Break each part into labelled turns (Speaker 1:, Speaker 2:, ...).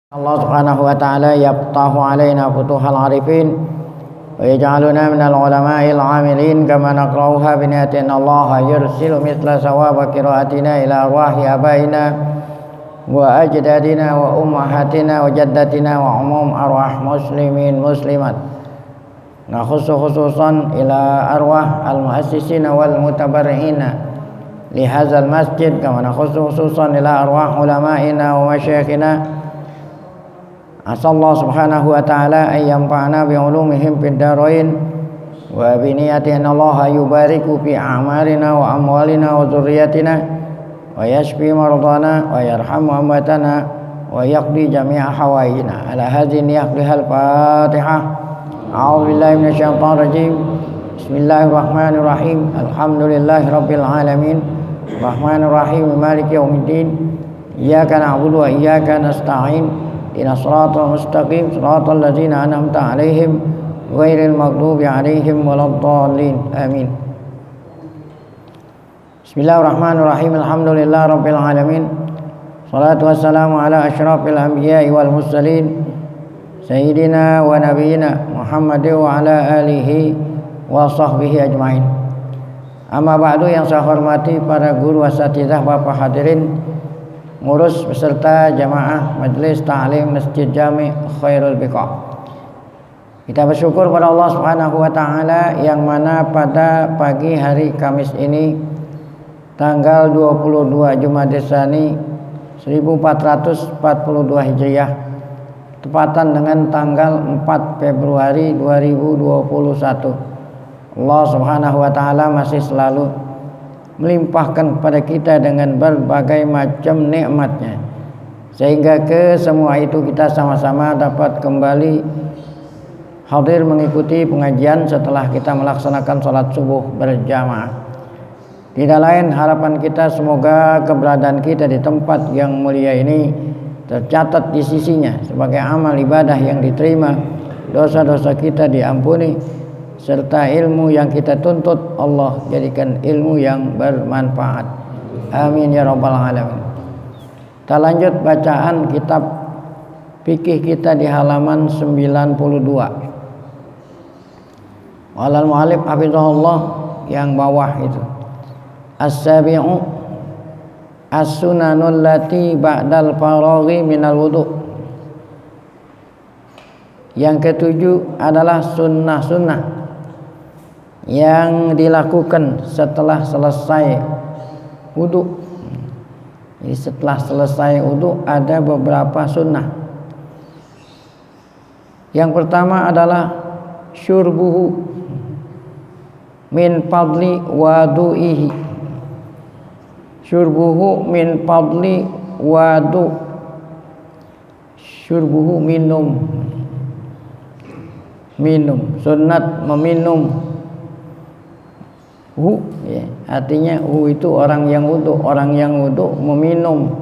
Speaker 1: Allah subhanahu wa ta'ala yaftahu alaina futuhal arifin wa yaj'aluna minal ulama'il amilin kama naqra'uha biniyatin Allah yursilu mithla sawaba qira'atina ila arwahi abaina wa ajdadina wa ummahatina wa jaddatina wa umum arwah muslimin muslimat nakhussu khususan ila arwah al-muassisina wal mutabarri'ina li hadzal masjid kama nakhussu khususan ila arwah ulama'ina wa masyayikhina. Asallahu subhanahu wa ta'ala an yanfa'ana bi'ulumihim fid dharain wa bi niyatin Allah yubariku fi a'malina wa amwalina wa dhurriyyatina wa yashfi mardana wa yarhamu amwatana wa yaqdi jami'a hawaijina ala hadhihi niyyah al-Fatihah. A'udzu billahi minasyaitonir rajim. Bismillahirrahmanirrahim. Alhamdulillahi rabbil alamin. Rahmanir rahim maliki yaumiddin. Iyyaka na'budu wa iyyaka nasta'in. Inna siratal mustaqim siratal ladzina an'amta 'alaihim ghairil maghdubi 'alaihim waladdallin. Amin. Bismillahirrahmanirrahim. Alhamdulillahi rabbil alamin. Shalatu wassalamu ala asyrafil anbiya'i wal mursalin sayyidina wa nabiyyina Muhammadin wa ala alihi wa sahbihi ajmain. Amma ba'du, yang saya hormati para guru asatidzah, Bapak hadirin, ngurus beserta jamaah Majelis Ta'lim Masjid Jami' Khairul Biqa. Kita bersyukur pada Allah Subhanahu wa taala yang mana pada pagi hari Kamis ini tanggal 22 Jumadil Tsani 1442 Hijriah tepatan dengan tanggal 4 Februari 2021. Allah Subhanahu wa taala masih selalu melimpahkan kepada kita dengan berbagai macam nikmatnya, sehingga ke semua itu kita sama-sama dapat kembali hadir mengikuti pengajian setelah kita melaksanakan sholat subuh berjamaah. Tidak lain harapan kita semoga keberadaan kita di tempat yang mulia ini tercatat di sisinya sebagai amal ibadah yang diterima, dosa-dosa kita diampuni, serta ilmu yang kita tuntut Allah jadikan ilmu yang bermanfaat. Amin ya rabbal alamin. Kita lanjut bacaan kitab fikih kita di halaman 92. Walal mu'allif hafizahullah, yang bawah itu as-sabi'u as-sunanul lati ba'dal faraghi minal wudu'. Yang ketujuh adalah sunnah-sunnah yang dilakukan setelah selesai wudu. Jadi setelah selesai wudu ada beberapa sunnah. Yang pertama adalah syurbuhu min fadli wadu'ihi. Syurbuhu min fadli wadu. Syurbuhu minum. Sunnat meminum. Ya, artinya itu orang yang wudu meminum.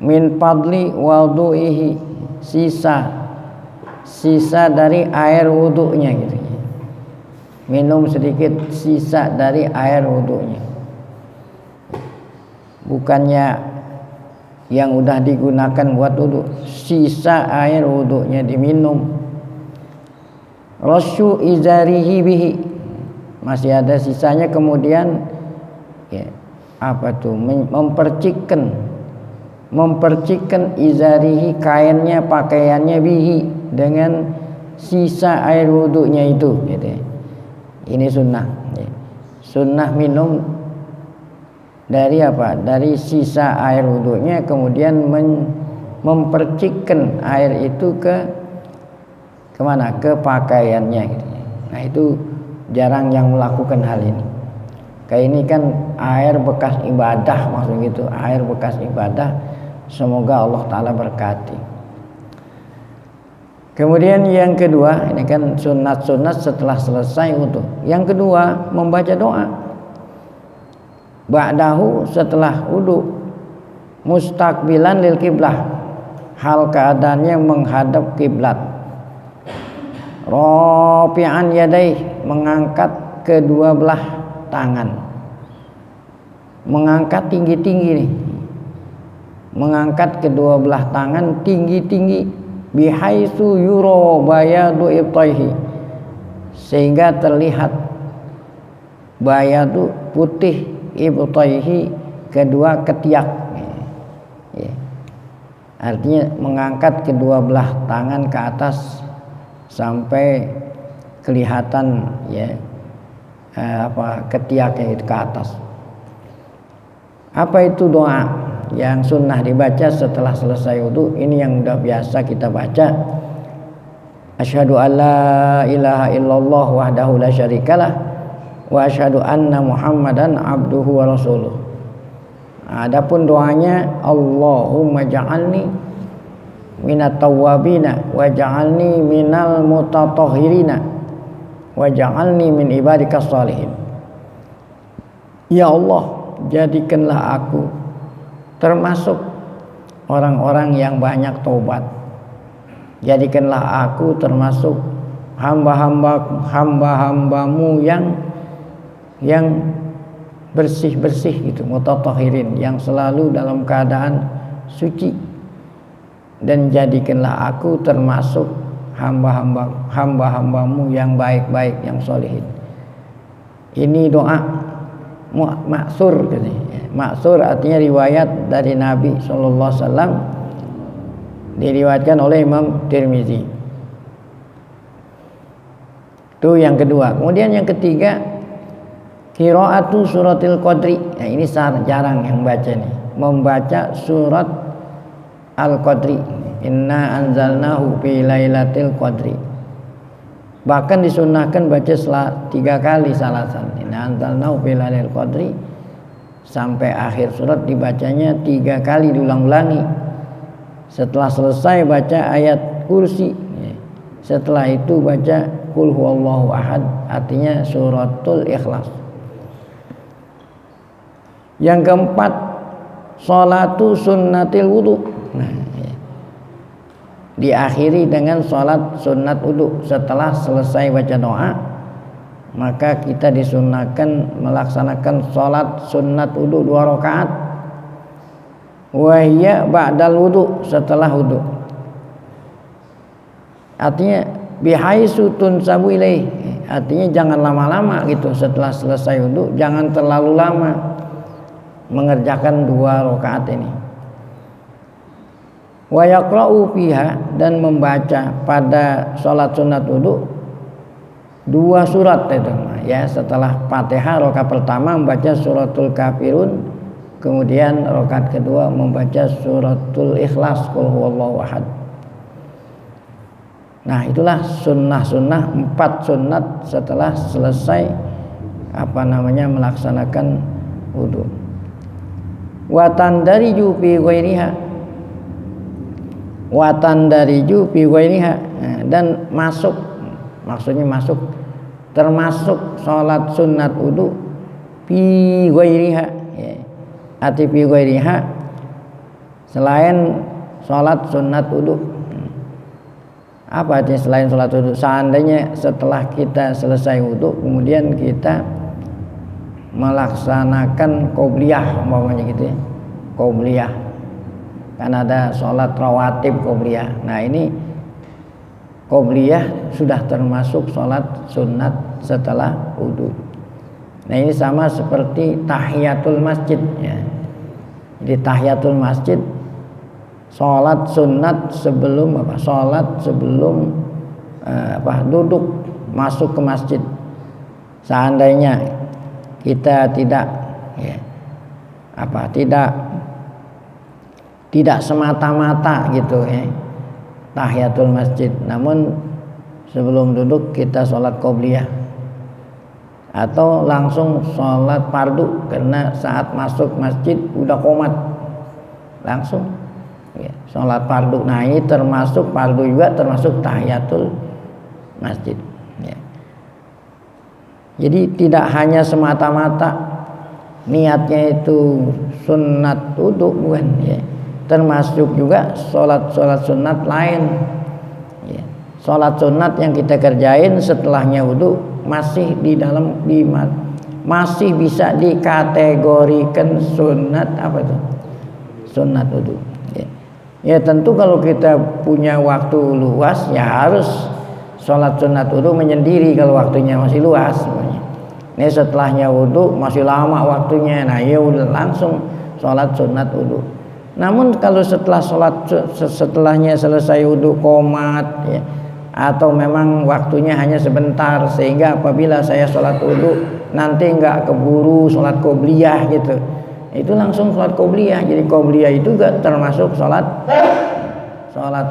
Speaker 1: Min fadli wudu'ihi, sisa dari air wudunya gitu. Minum sedikit sisa dari air wudunya, bukannya yang udah digunakan buat wudu, sisa air wudunya diminum. Rasyu izarihi bihi, masih ada sisanya, kemudian ya, mempercikkan izarihi, kainnya, pakaiannya, bihi, dengan sisa air wudunya itu gitu ya. Ini sunnah ya. Sunnah minum dari dari sisa air wudunya, kemudian mempercikkan air itu kemana? Ke pakaiannya gitu ya. Nah itu jarang yang melakukan hal ini. Kayak ini kan air bekas ibadah, maksudnya gitu, air bekas ibadah. Semoga Allah Ta'ala berkati. Kemudian yang kedua, ini kan sunat-sunat setelah selesai wudu. Yang kedua, membaca doa ba'dahu, setelah wudu, mustaqbilan lil qiblah, hal keadaannya menghadap kiblat. Rafi'an yadai, mengangkat kedua belah tangan, mengangkat tinggi-tinggi nih, mengangkat kedua belah tangan tinggi-tinggi, bihaitsu yura bayadu ibtaihi, sehingga terlihat bayadu putih ibtaihi kedua ketiak. Ya. Artinya mengangkat kedua belah tangan ke atas sampai kelihatan ya ketiaknya itu ke atas. Apa itu doa yang sunnah dibaca setelah selesai wudu? Ini yang udah biasa kita baca. Asyhadu an la ilaha illallah wahdahu la syarikalah wa asyhadu anna Muhammadan abduhu wa rasuluh. Adapun doanya, Allahumma ja'alni minat tawwabina wa ja'alni minal mutatahhirina wa ja'alni min ibadikas shalihin. Ya Allah, jadikanlah aku termasuk orang-orang yang banyak taubat. Jadikanlah aku termasuk hamba-hambamu yang bersih-bersih gitu, mutatahhirin, yang selalu dalam keadaan suci. Dan jadikanlah aku termasuk hamba-hambamu yang baik-baik, yang solihin. Ini doa maksur. Maksur artinya riwayat dari Nabi SAW, diriwayatkan oleh Imam Tirmizi. Itu yang kedua. Kemudian yang ketiga, qiraatu suratil qadri. Nah, ini jarang yang baca nih, membaca surat Al-Qadri. Inna anzalnahu fi lailatul qadri. Bahkan disunnahkan baca 3 kali salasan. Inna anzalnahu fi lailatul qadri, sampai akhir surat dibacanya 3 kali, diulang-ulangi. Setelah selesai baca ayat kursi. Setelah itu baca qul huwallahu ahad, artinya suratul ikhlas. Yang keempat, sholatu sunnatil wudu. Diakhiri dengan sholat sunat wudu. Setelah selesai baca doa, maka kita disunahkan melaksanakan sholat sunat wudu 2 rakaat. Wahiyya ba'dal wudu, setelah wudu. Artinya bihaitsu tunsabu ilaih, artinya jangan lama-lama gitu. Setelah selesai wudu jangan terlalu lama mengerjakan 2 rakaat ini. Wa yaqra'u fiha, dan membaca pada sholat sunat wudu 2 surat itu ya. Setelah Fatihah rakaat pertama membaca suratul kafirun, kemudian rakaat kedua membaca suratul ikhlas, qul huwallahu ahad. Nah, itulah sunnah-sunnah 4 sunnat setelah selesai melaksanakan wudu. Wa tandariju fi ghairiha, dan masuk, maksudnya masuk, termasuk sholat sunat wudu fi ghairiha ya. Arti fi ghairiha, selain sholat sunat wudu. Apa artinya selain sholat wudu? Seandainya setelah kita selesai wudu kemudian kita melaksanakan qobliyah umpamanya gitu ya, qobliyah, kan ada sholat rawatib qobliyah. Nah, ini qobliyah sudah termasuk sholat sunat setelah wudu. Nah, ini sama seperti tahiyatul masjid ya. Di tahiyatul masjid, sholat sunat sebelum duduk masuk ke masjid. Seandainya kita tidak semata-mata gitu ya tahiyatul masjid, namun sebelum duduk kita sholat qobliyah atau langsung sholat fardu, karena saat masuk masjid udah qomat langsung ya, sholat fardu. Nah, ini termasuk fardu juga, termasuk tahiyatul masjid ya. Jadi tidak hanya semata-mata niatnya itu sunat wudu, bukan ya, termasuk juga sholat sunat lain ya. Sholat sunat yang kita kerjain setelahnya wudu masih masih bisa dikategorikan sunat sunat wudu. Ya tentu kalau kita punya waktu luas ya harus sholat sunat wudu menyendiri kalau waktunya masih luas. Ini setelahnya wudu masih lama waktunya, nah ya udah langsung sholat sunat wudu. Namun kalau setelahnya selesai wudu qomat ya, atau memang waktunya hanya sebentar sehingga apabila saya sholat wudu nanti nggak keburu sholat qobliyah gitu, itu langsung sholat qobliyah. Jadi qobliyah itu juga termasuk sholat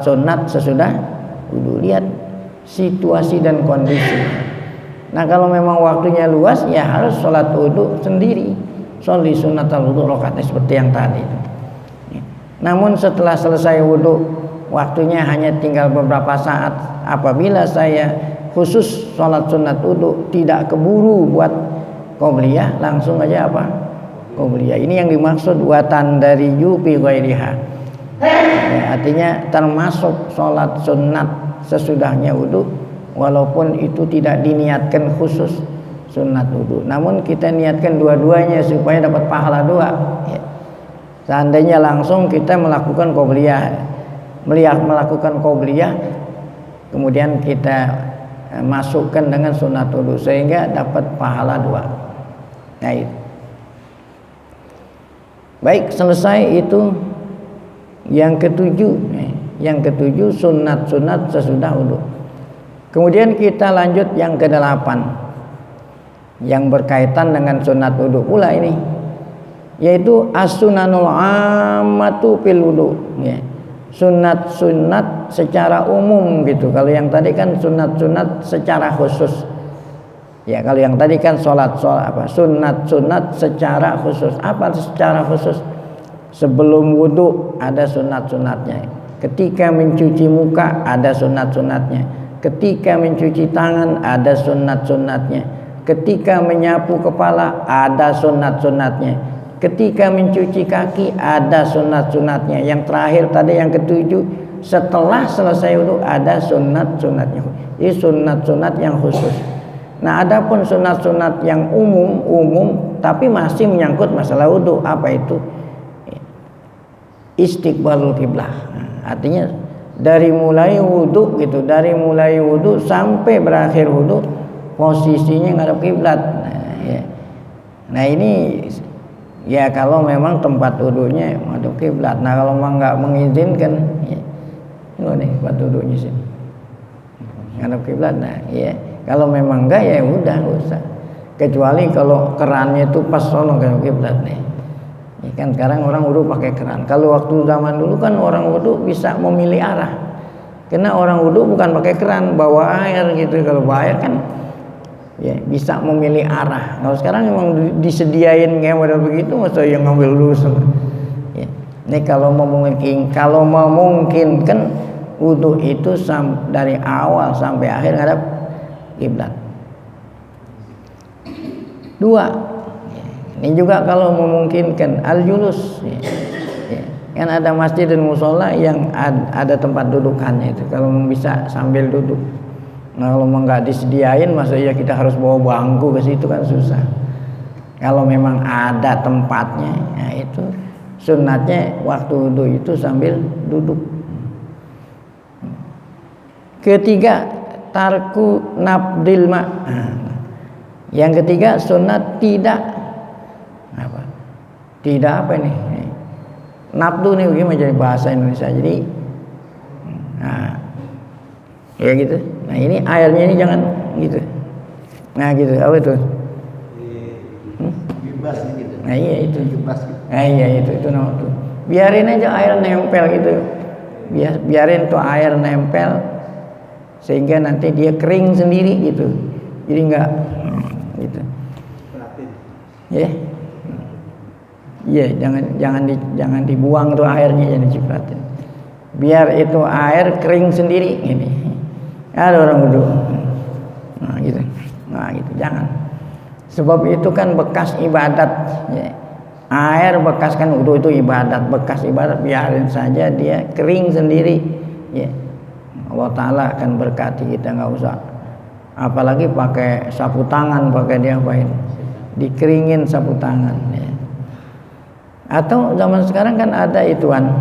Speaker 1: sunat sesudah wudu. Lihat situasi dan kondisi. Nah kalau memang waktunya luas ya harus sholat wudu sendiri, sholli sunnatal wudu rakaat seperti yang tadi itu. Namun setelah selesai wudu waktunya hanya tinggal beberapa saat, apabila saya khusus sholat sunat wudu tidak keburu buat qobliyah, langsung aja apa? Qobliyah. Ini yang dimaksud watan dari yubi ghairiha. Ya, artinya termasuk sholat sunat sesudahnya wudu, walaupun itu tidak diniatkan khusus sunat wudu, namun kita niatkan dua-duanya supaya dapat pahala dua. Ya. Seandainya langsung kita melakukan qobliyah, melakukan qobliyah, kemudian kita masukkan dengan sunat wudu sehingga dapat pahala dua. Nah itu. Baik, selesai itu yang ketujuh. Yang ketujuh sunat-sunat sesudah wudu. Kemudian kita lanjut yang kedelapan, yang berkaitan dengan sunat wudu pula ini, yaitu as-sunanul ammatu fil wudu. Ya. Sunat-sunat secara umum gitu. Kalau yang tadi kan sunat-sunat secara khusus. Ya, kalau yang tadi kan sholat apa? Sunat-sunat secara khusus. Apa secara khusus? Sebelum wudu ada sunat-sunatnya. Ketika mencuci muka ada sunat-sunatnya. Ketika mencuci tangan ada sunat-sunatnya. Ketika menyapu kepala ada sunat-sunatnya. Ketika mencuci kaki ada sunat-sunatnya. Yang terakhir tadi yang ketujuh, setelah selesai wudu ada sunat-sunatnya. Ini sunat-sunat yang khusus. Nah, adapun sunat-sunat yang umum tapi masih menyangkut masalah wudu. Apa itu? Istiqbalul qiblah. Artinya dari mulai wudu gitu, dari mulai wudu sampai berakhir wudu posisinya ngadep kiblat. Nah ini ya kalau memang tempat wudunya ngadep kiblat. Nah kalau memang nggak mengizinkan, ya, ini tempat wudunya sini ngadep kiblat. Nah ya kalau memang enggak ya udah nggak usah. Kecuali kalau kerannya itu pas sono ngadep kiblat nih. Ya kan sekarang orang wudu pakai keran. Kalau waktu zaman dulu kan orang wudu bisa memilih arah. Karena orang wudu bukan pakai keran, bawa air gitu. Kalau bawa air kan ya bisa memilih arah. Kalau sekarang memang disediain kayak model begitu, masa yang ngambil dulu. Ya. Ini kalau memungkinkan wudu itu dari awal sampai akhir ngadep kiblat. Dua. Ini juga kalau memungkinkan al-julus, ya. Kan ada masjid dan musola yang ada tempat dudukannya itu. Kalau bisa sambil duduk. Nah, kalau nggak disediain, masa ya kita harus bawa bangku ke situ kan susah. Kalau memang ada tempatnya, ya itu sunatnya waktu wudu itu sambil duduk. Ketiga, tarku nabdil ma. Yang ketiga sunat tidak apa ini? Nabdu nih bagaimana jadi bahasa Indonesia. Jadi nah ya gitu. Nah ini airnya ini jangan gitu. Nah gitu, apa itu? Bebas gitu. Nah iya itu. Bebas gitu. Nah iya itu nama tuh. Biarin aja air nempel gitu. Biarin tuh air nempel sehingga nanti dia kering sendiri gitu. Jadi enggak gitu. Ya. Iya, jangan dibuang tuh airnya, jangan dicipratin. Biar itu air kering sendiri ini. Ada orang wudu. Nah gitu, jangan. Sebab itu kan bekas ibadat. Ya. Air bekas kan wudu itu ibadat, bekas ibadat biarin saja dia kering sendiri. Ya. Allah Taala akan berkati kita, nggak usah. Apalagi pakai sapu tangan, pakai diapain? Dikeringin sapu tangan. Ya. Atau zaman sekarang kan ada ituan,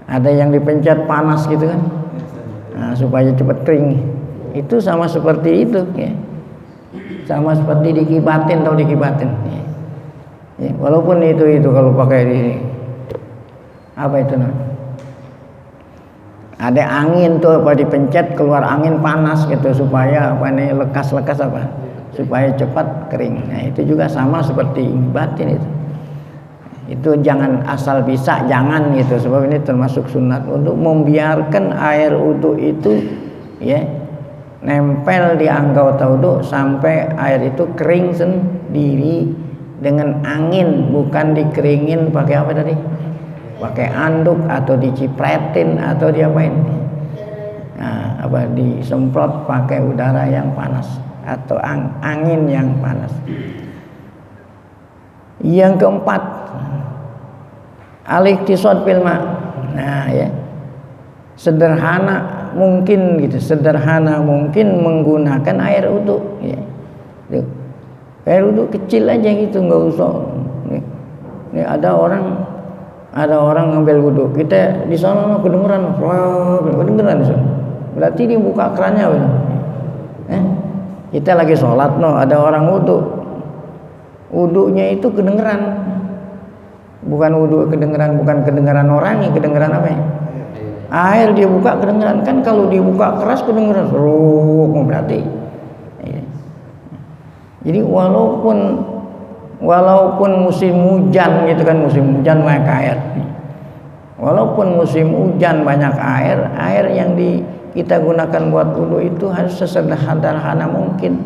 Speaker 1: ada yang dipencet panas gitu kan, nah, supaya cepat kering. Itu sama seperti itu, ya. Sama seperti dikibatin atau dikibatin. Ya, walaupun itu kalau pakai di apa itu namanya? Ada angin tuh apa dipencet keluar angin panas gitu supaya apa nih lekas-lekas apa? Supaya cepat kering. Nah, itu juga sama seperti batin itu. Itu jangan asal bisa, jangan gitu, sebab ini termasuk sunat untuk membiarkan air wudu itu ya nempel di anggota wudu sampai air itu kering sendiri dengan angin, bukan dikeringin pakai apa tadi? Pakai anduk atau dicipretin atau diapain? Nah, apa disemprot pakai udara yang panas atau angin yang panas. Yang keempat, al-iqtisad fil ma'. Nah, ya. Sederhana mungkin gitu, sederhana mungkin menggunakan air wudu, ya. Air wudu kecil aja gitu, nggak usah. Nih ada orang ngambil wudu, kita di sana kedengeran, kedengeran di sana. Berarti dia buka kerannya, benar. Kita lagi sholat, ada orang wudu, wudunya itu kedengeran, bukan wudu kedengeran, bukan kedengeran orang, yang kedengeran apa ya? Air dia buka kedengeran, kan kalau dibuka keras kedengeran, berarti. Jadi walaupun musim hujan gitu kan, musim hujan banyak air. Walaupun musim hujan banyak air yang kita gunakan buat wudu itu harus sesederhana mungkin.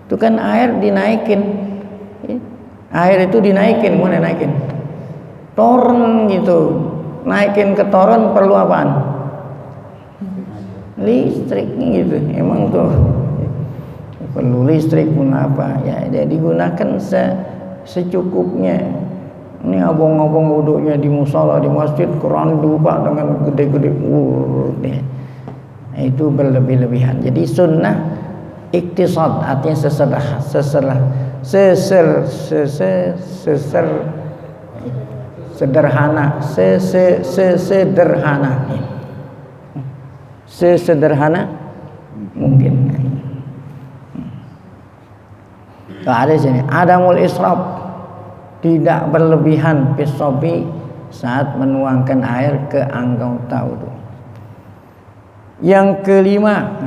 Speaker 1: Itu kan air dinaikin. Air itu dinaikin, mau naikin. Toren gitu. Naikin ke toren perlu apaan? Listrik gitu. Emang tuh perlu listrik pun apa ya, dia digunakan secukupnya. Ini abang-abang wudunya di musola, di masjid, keran dibuka dengan gede-gede, itu berlebih-lebihan. Jadi sunnah iqtisad artinya sederhana mungkin. Ada sini adamul israf, tidak berlebihan fisobi saat menuangkan air ke anggota wudu. Yang kelima,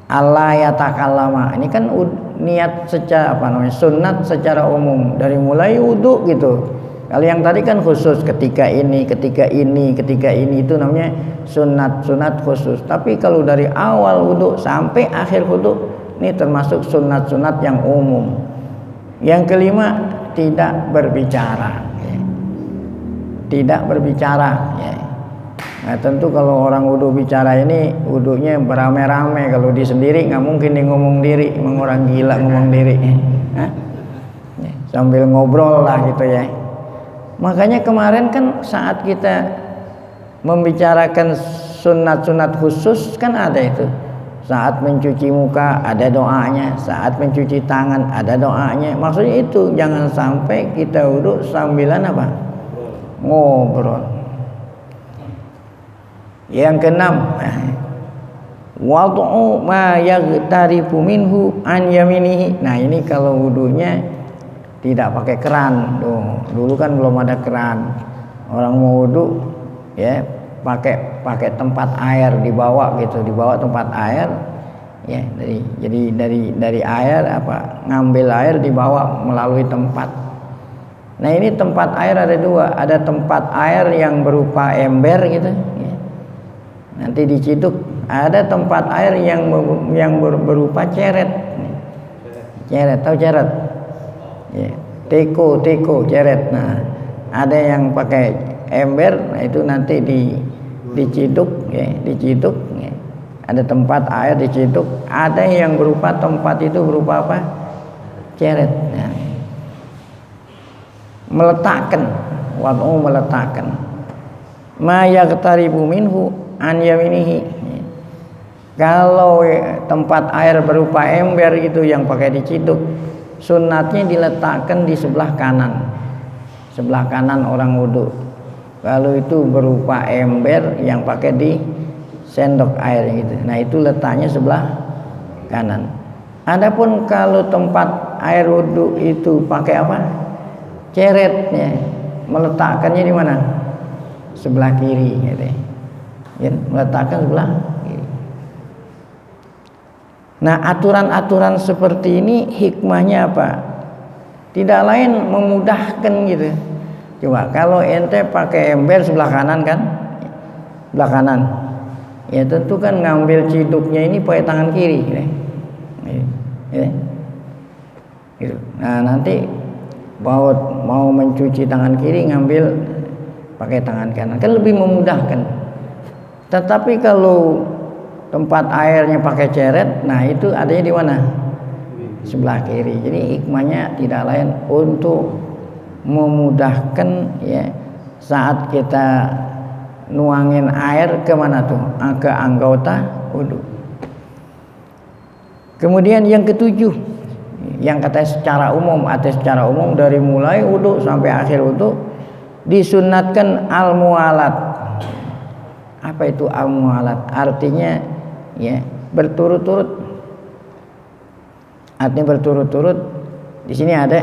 Speaker 1: Allah yatakallama. Ini kan niat secara sunat secara umum dari mulai wudu gitu. Kalau yang tadi kan khusus ketika ini itu namanya sunat khusus. Tapi kalau dari awal wudu sampai akhir wudu ini termasuk sunat yang umum. Yang kelima, tidak berbicara. Tidak berbicara. Nah, tentu kalau orang wudu bicara ini wudunya beramai-ramai. Kalau di sendiri nggak mungkin dia ngomong diri, emang orang gila ngomong diri. Sambil ngobrol lah gitu ya. Makanya kemarin kan saat kita membicarakan sunat khusus kan ada itu. Saat mencuci muka ada doanya, saat mencuci tangan ada doanya. Maksudnya itu jangan sampai kita wudu sambilan apa? Ngobrol. Yang keenam, wad'u ma yaghtarifu minhu an yaminihi. Nah, ini kalau wudunya tidak pakai keran. Dulu kan belum ada keran. Orang mau wudu ya pakai tempat air, dibawa tempat air ya, dari air ngambil air dibawa melalui tempat. Nah, ini tempat air ada dua, ada tempat air yang berupa ember gitu ya, nanti diciduk, ada tempat air yang berupa ceret, tahu ceret ya, teko ceret. Nah, ada yang pakai ember, nah itu nanti diciduk ya. Ada tempat air diciduk, ada yang berupa tempat itu berupa apa? Ceret. Nah, meletakkan ma yaqtaribu minhu an yaminihi. Kalau tempat air berupa ember itu yang pakai diciduk, Sunnatnya diletakkan di sebelah kanan orang wudu. Kalau itu berupa ember yang pakai di sendok air gitu. Nah itu letaknya sebelah kanan. Adapun kalau tempat air wudu itu pakai apa? Ceretnya, meletakkannya di mana? Sebelah kiri gitu. Ya, meletakkan sebelah kiri. Nah aturan-aturan seperti ini hikmahnya apa? Tidak lain memudahkan gitu. Coba kalau ente pakai ember sebelah kanan kan, sebelah kanan, ya tentu kan ngambil ciduknya ini pakai tangan kiri, gitu. Gitu. Nah nanti mau mencuci tangan kiri ngambil pakai tangan kanan, kan lebih memudahkan. Tetapi kalau tempat airnya pakai ceret, nah itu adanya di mana? Sebelah kiri. Jadi hikmahnya tidak lain untuk memudahkan ya saat kita nuangin air ke mana tuh? Ke anggota wudu. Kemudian yang ketujuh, yang kata secara umum dari mulai wudu sampai akhir wudu disunatkan al-mualat. Apa itu al-mualat? Artinya ya berturut-turut. Artinya berturut-turut. Di sini ada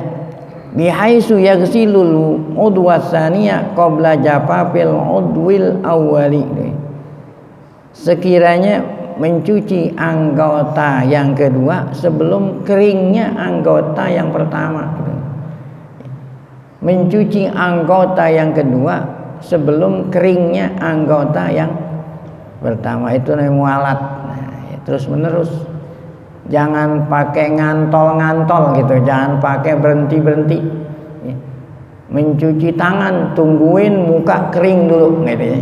Speaker 1: bihaisu yaghsilul udwa tsaniyah qabla jafafil udwil awwali. Sekiranya mencuci anggota yang kedua sebelum keringnya anggota yang pertama. Mencuci anggota yang kedua sebelum keringnya anggota yang pertama, itu namanya mualat. Nah, terus menerus. Jangan pakai ngantol-ngantol gitu, jangan pakai berhenti-berhenti. Mencuci tangan, tungguin muka kering dulu gitu ya.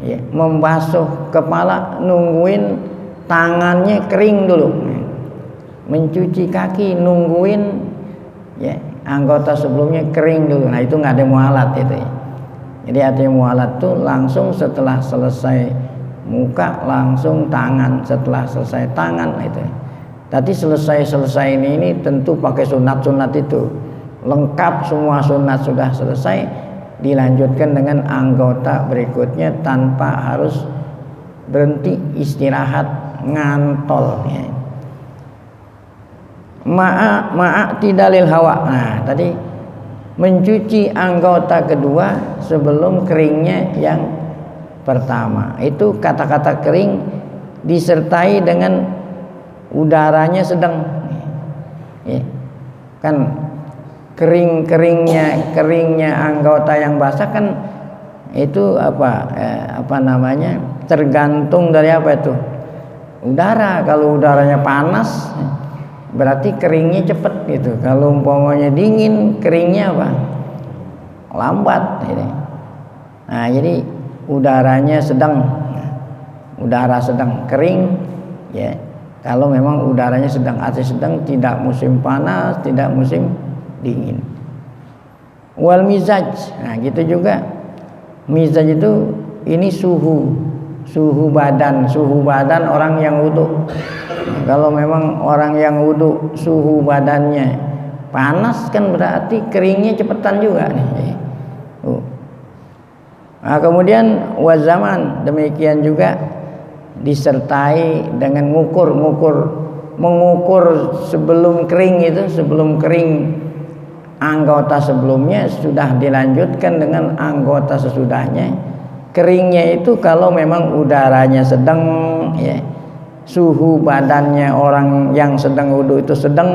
Speaker 1: Ya, membasuh kepala, nungguin tangannya kering dulu. Mencuci kaki, nungguin ya anggota sebelumnya kering dulu. Nah itu nggak ada mualat itu ya. Jadi artinya mualat tuh langsung setelah selesai muka langsung tangan, setelah selesai tangan itu. Tadi selesai ini tentu pakai sunat itu lengkap, semua sunat sudah selesai, dilanjutkan dengan anggota berikutnya tanpa harus berhenti istirahat ngantol ya. Ma'a tidalil hawa. Nah tadi mencuci anggota kedua sebelum keringnya yang pertama, itu kata-kata kering disertai dengan udaranya sedang ya. Kan keringnya anggota yang basah kan itu apa namanya tergantung dari apa itu udara. Kalau udaranya panas berarti keringnya cepet gitu. Kalau umpamanya dingin keringnya apa lambat gitu. Nah jadi udaranya sedang, udara sedang kering ya. Kalau memang udaranya sedang, artinya sedang, tidak musim panas, tidak musim dingin. Wal mizaj, nah gitu juga. Mizaj itu ini suhu badan orang yang wudu. Kalau memang orang yang wudu suhu badannya panas kan berarti keringnya cepetan juga nih. Nah, kemudian wazaman, demikian juga disertai dengan mengukur sebelum kering itu, sebelum kering anggota sebelumnya sudah dilanjutkan dengan anggota sesudahnya. Keringnya itu kalau memang udaranya sedang ya, suhu badannya orang yang sedang wudu itu sedang,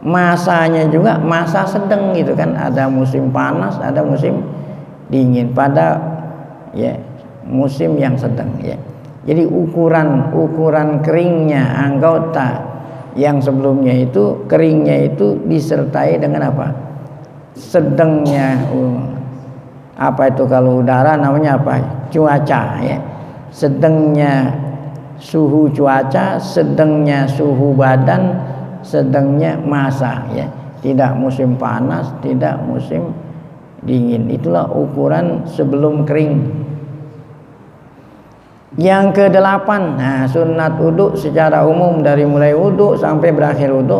Speaker 1: masanya juga masa sedang gitu kan, ada musim panas, ada musim dingin pada ya musim yang sedang ya. Jadi ukuran keringnya anggota yang sebelumnya itu, keringnya itu disertai dengan apa? Sedangnya apa itu kalau udara namanya apa? Cuaca ya. Sedangnya suhu cuaca, sedangnya suhu badan, sedangnya masa ya. Tidak musim panas, tidak musim dingin. Itulah ukuran sebelum kering. Yang ke-8, nah sunat wudu secara umum dari mulai wudu sampai berakhir wudu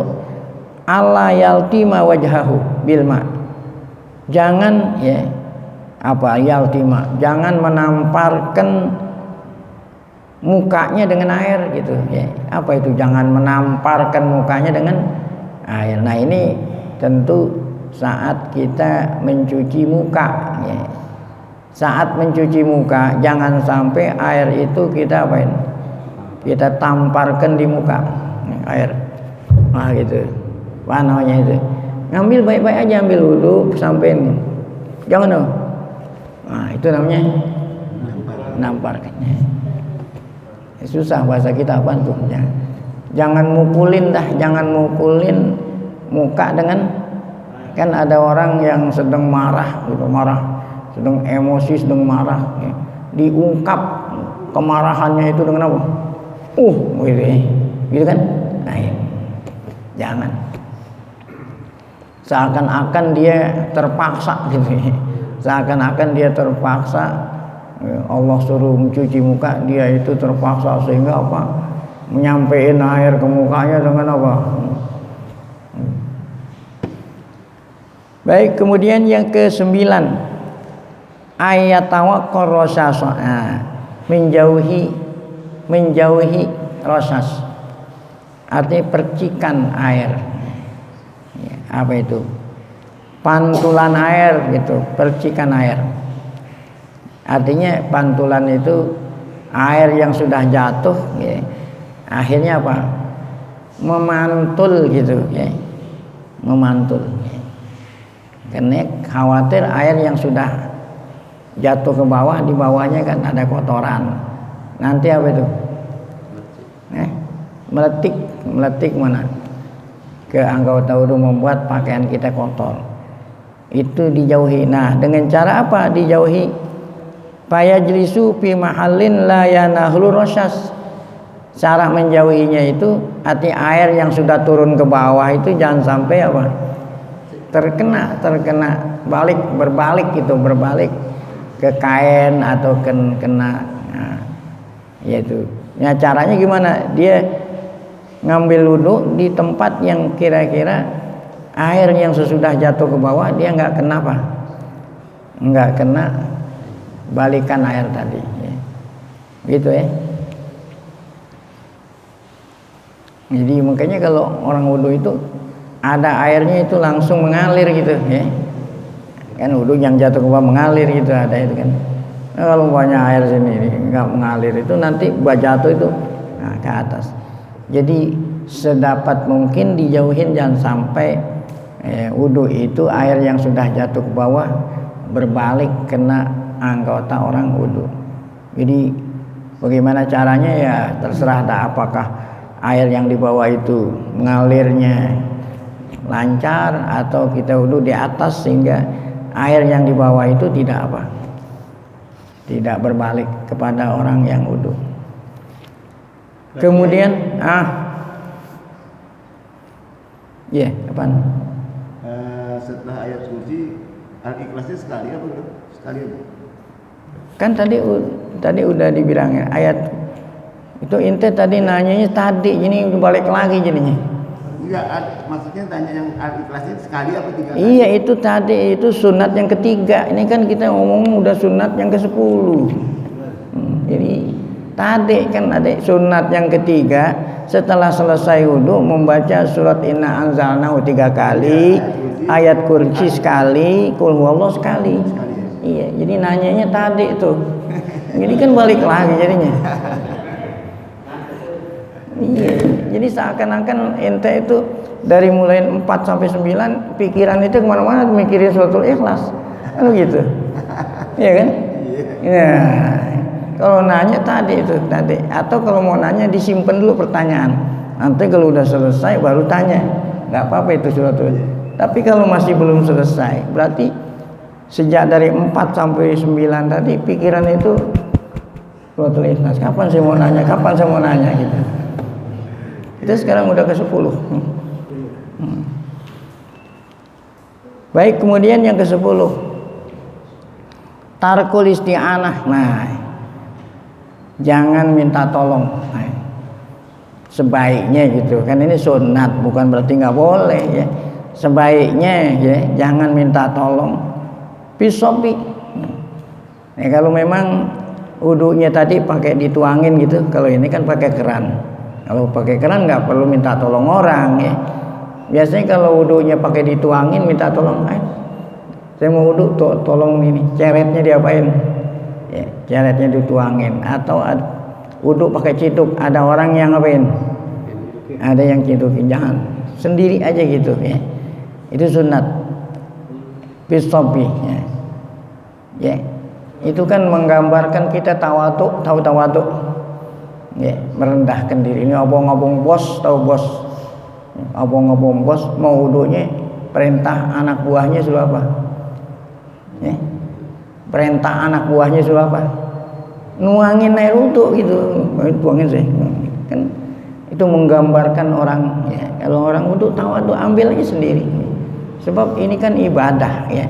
Speaker 1: alla yaltima wajhahu bilma. Jangan ya yaltima, jangan menamparkan mukanya dengan air gitu ya. Apa itu jangan menamparkan mukanya dengan air? Nah, ini tentu saat kita mencuci muka ya. Saat mencuci muka jangan sampai air itu kita apain? Kita tamparkan di muka air. Nah gitu. Apa namanya itu? Ngambil baik-baik aja, ambil wudhu sampai jangan dong. Nah, itu namanya namparkan. Susah bahasa kita apa tuh? Jangan mukulin dah, jangan mukulin muka dengan, kan ada orang yang sedang marah gitu, sedang emosi, sedang marah ya. Diungkap kemarahannya itu dengan apa? Gitu kan? Nah, ya. Jangan. Seakan-akan dia terpaksa gitu. Seakan-akan dia terpaksa. Allah suruh mencuci muka, dia itu terpaksa sehingga apa? Menyampaikan air ke mukanya dengan apa? Baik, kemudian yang ke-9, ayat tawakkul rosas, menjauhi rosas, artinya percikan air. Apa itu? Pantulan air gitu, percikan air. Artinya pantulan itu air yang sudah jatuh ya. Akhirnya apa? Memantul gitu ya. Memantul. Karena khawatir air yang sudah jatuh ke bawah, di bawahnya kan ada kotoran. Nanti apa itu? Meletik mana? Ke anggota wudu, membuat pakaian kita kotor. Itu dijauhi. Nah, dengan cara apa dijauhi? Fayajlisu fi mahallin la yanahlu rasyas. Cara menjauhinya itu arti air yang sudah turun ke bawah itu jangan sampai apa? Terkena berbalik ke kain atau kena yaitu. Nah, caranya gimana? Dia ngambil wudu di tempat yang kira-kira air yang sesudah jatuh ke bawah dia nggak kena apa? Nggak kena balikan air tadi ya. Gitu ya. Jadi makanya kalau orang wudu itu ada airnya itu langsung mengalir gitu ya. Kan wudu yang jatuh ke bawah mengalir gitu, ada itu kan. Nah, kalau banyak air sini nggak mengalir itu nanti jatuh itu ke atas. Jadi sedapat mungkin dijauhin, jangan sampai wudu itu air yang sudah jatuh ke bawah berbalik kena anggota orang wudu. Jadi bagaimana caranya ya terserah dah, apakah air yang di bawah itu mengalirnya lancar atau kita wudu di atas sehingga air yang di bawah itu tidak tidak berbalik kepada orang yang wudu. Kemudian apaan?
Speaker 2: Setelah ayat kursi al-ikhlasnya sekali apa belum? Sekali apa?
Speaker 1: Kan tadi udah dibilangin ayat itu, ente tadi nanyanya tadi, ini balik lagi jadinya.
Speaker 2: Enggak, maksudnya tanya yang al-ikhlasnya sekali apa 3 kali?
Speaker 1: Iya, itu tadi itu sunat yang ketiga. Ini kan kita ngomong udah sunat yang ke-10. Jadi tadi kan ada sunat yang ketiga, setelah selesai wudu membaca surat Inna Anzalnahu 3 kali, ayat kursi sekali, qul huwallahu sekali. Iya, jadi nanyanya tadi tuh. Jadi kan balik lagi jadinya. Iya, jadi seakan-akan ente itu dari mulai 4 sampai 9 pikiran itu kemana-mana mikirin suratul Ikhlas. Kan gitu. Iya kan? Iya. Kalau nanya tadi itu tadi, atau kalau mau nanya disimpan dulu pertanyaan. Nanti kalau udah selesai baru tanya. Enggak apa-apa itu suratul. Tapi kalau masih belum selesai, berarti sejak dari 4 sampai 9 tadi pikiran itu suratul Ikhlas. Kapan saya mau nanya gitu. Itu sekarang udah ke-10. Baik, kemudian yang ke-10. Tarkul isti'anah. Nah, jangan minta tolong. Nah, sebaiknya gitu kan, ini sunat bukan berarti nggak boleh ya. Sebaiknya ya jangan minta tolong pisopi. Ya, kalau memang wudunya tadi pakai dituangin gitu, kalau ini kan pakai keran. Kalau pakai keran nggak perlu minta tolong orang ya. Biasanya kalau wudunya pakai dituangin minta tolong, saya mau wudu, tolong ini ceretnya diapain? Ya, ceretnya dituangin. Atau wudu pakai ciduk, ada orang yang ngapain? Ada yang cidukin, jangan sendiri aja gitu ya. Itu sunat pisopi ya. Ya. Itu kan menggambarkan kita tawadhu, tahu tawadhu. Ya, merendahkan diri. Ini obong-obong bos, tahu bos. Obong-obong bos mau wudunya, perintah anak buahnya suruh apa? Ya. Perintah anak buahnya suruh apa? Nuangin air wudu gitu. Tuangin sih. Kan itu menggambarkan orang ya. Kalau orang wudu tawadhu, ambil aja sendiri. Sebab ini kan ibadah ya.